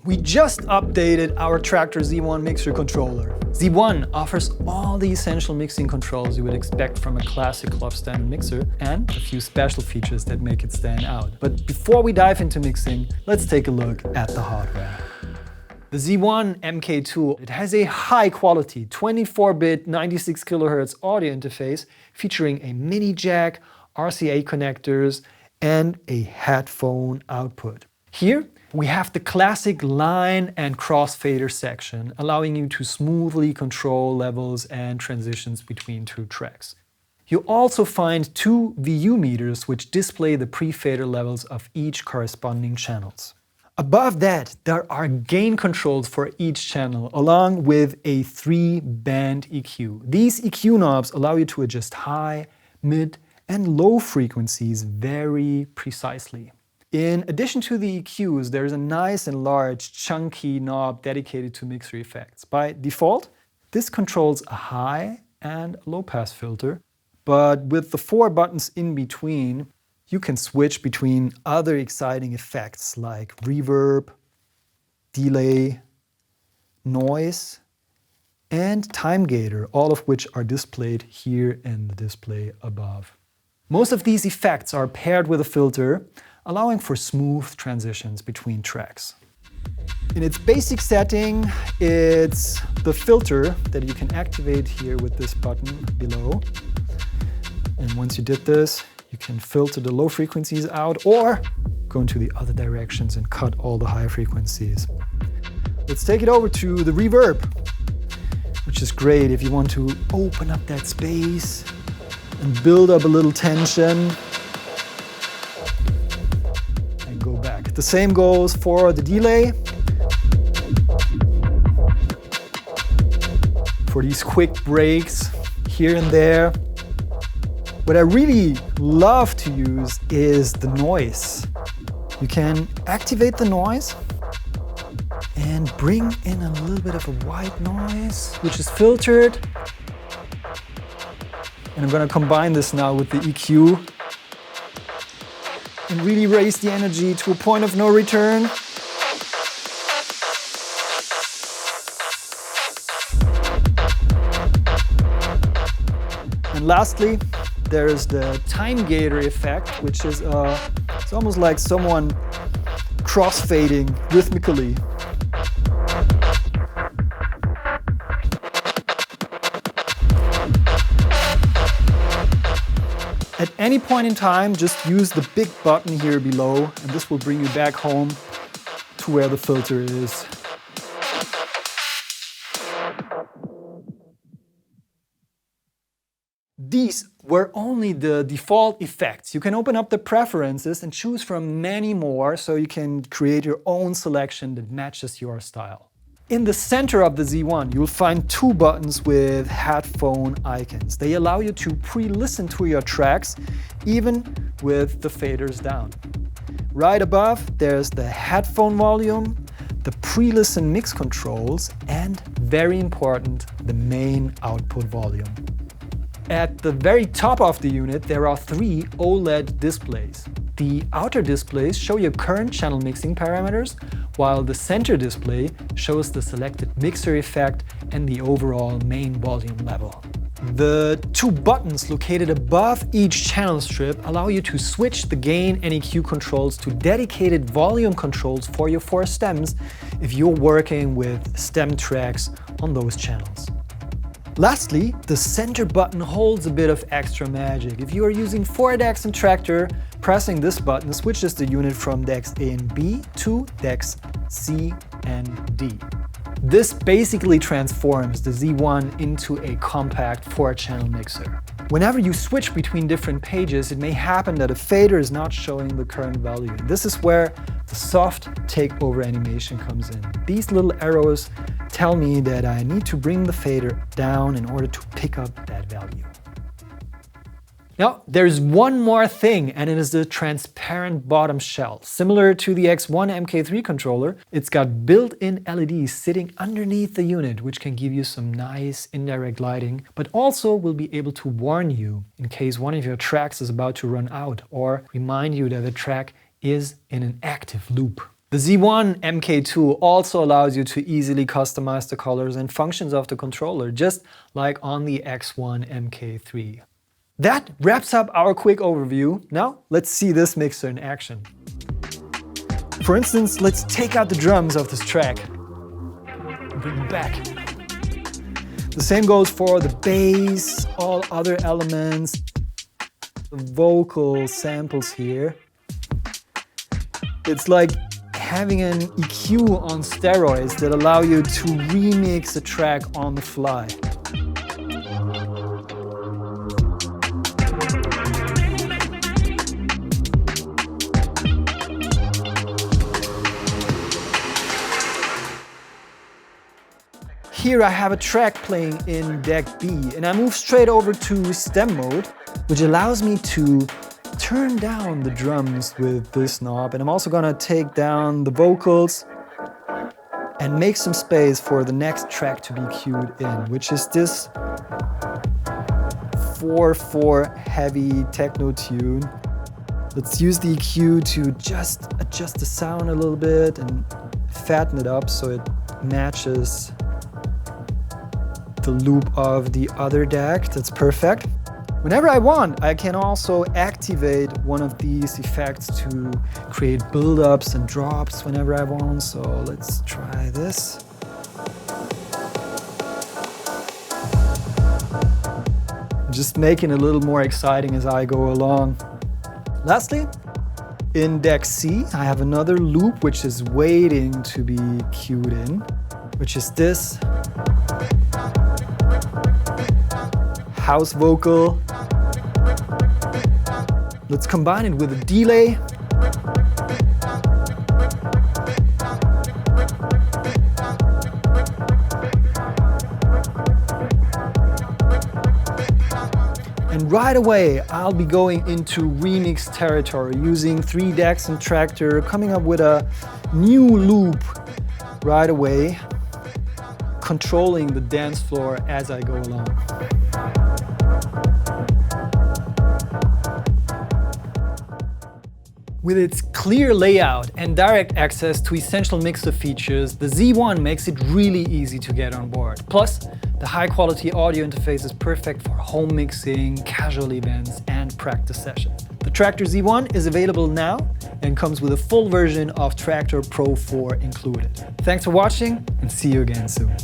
We just updated our Traktor Z1 mixer controller. Z1 offers all the essential mixing controls you would expect from a classic club standard mixer and a few special features that make it stand out. But before we dive into mixing, let's take a look at the hardware. The Z1 MK2, it has a high quality 24-bit 96 kHz audio interface featuring a mini jack, RCA connectors, and a headphone output. Here, we have the classic line and crossfader section, allowing you to smoothly control levels and transitions between two tracks. You'll also find two VU meters which display the pre-fader levels of each corresponding channels. Above that, there are gain controls for each channel, along with a 3-band EQ. These EQ knobs allow you to adjust high, mid, and low frequencies very precisely. In addition to the EQs, there's a nice and large chunky knob dedicated to mixer effects. By default, this controls a high and low pass filter, but with the 4 buttons in between, you can switch between other exciting effects like reverb, delay, noise, and time gator, all of which are displayed here in the display above. Most of these effects are paired with a filter, allowing for smooth transitions between tracks. In its basic setting, it's the filter that you can activate here with this button below. And once you did this, you can filter the low frequencies out or go into the other directions and cut all the high frequencies. Let's take it over to the reverb, which is great if you want to open up that space and build up a little tension. Go back. The same goes for the delay. For these quick breaks here and there. What I really love to use is the noise. You can activate the noise and bring in a little bit of a white noise, which is filtered. And I'm going to combine this now with the EQ. And really raise the energy to a point of no return. And lastly, there's the time gator effect, which is it's almost like someone crossfading rhythmically. At any point in time, just use the big button here below, and this will bring you back home to where the filter is. These were only the default effects. You can open up the preferences and choose from many more, so you can create your own selection that matches your style. In the center of the Z1, you'll find 2 buttons with headphone icons. They allow you to pre-listen to your tracks, even with the faders down. Right above, there's the headphone volume, the pre-listen mix controls, and very important, the main output volume. At the very top of the unit, there are 3 OLED displays. The outer displays show your current channel mixing parameters, while the center display shows the selected mixer effect and the overall main volume level. The 2 buttons located above each channel strip allow you to switch the gain and EQ controls to dedicated volume controls for your 4 stems if you're working with stem tracks on those channels. Lastly, the center button holds a bit of extra magic. If you are using 4 decks in Traktor, pressing this button switches the unit from decks A and B to decks C and D. This basically transforms the Z1 into a compact 4-channel mixer. Whenever you switch between different pages, it may happen that a fader is not showing the current value. And this is where the soft takeover animation comes in. These little arrows tell me that I need to bring the fader down in order to pick up that value. Now, there's one more thing, and it is the transparent bottom shell. Similar to the Z1 MK2 controller, it's got built-in LEDs sitting underneath the unit, which can give you some nice indirect lighting, but also will be able to warn you in case one of your tracks is about to run out, or remind you that the track is in an active loop. The Z1 MK2 also allows you to easily customize the colors and functions of the controller, just like on the X1 MK3. That wraps up our quick overview. Now let's see this mixer in action. For instance, let's take out the drums of this track and bring them back. The same goes for the bass, all other elements, the vocal samples here. It's like having an EQ on steroids that allow you to remix a track on the fly. Here I have a track playing in deck B, and I move straight over to stem mode, which allows me to turn down the drums with this knob. And I'm also gonna take down the vocals and make some space for the next track to be cued in, which is this 4/4 heavy techno tune. Let's use the EQ to just adjust the sound a little bit and fatten it up so it matches the loop of the other deck. That's perfect. Whenever I want, I can also activate one of these effects to create build-ups and drops whenever I want. So let's try this. Just making it a little more exciting as I go along. Lastly, in deck C, I have another loop which is waiting to be cued in, which is this house vocal. Let's combine it with a delay. And right away, I'll be going into remix territory using 3 decks and Traktor, coming up with a new loop right away, controlling the dance floor as I go along. With its clear layout and direct access to essential mixer features, the Z1 makes it really easy to get on board. Plus, the high-quality audio interface is perfect for home mixing, casual events, and practice sessions. The Traktor Z1 is available now and comes with a full version of Traktor Pro 4 included. Thanks for watching, and see you again soon.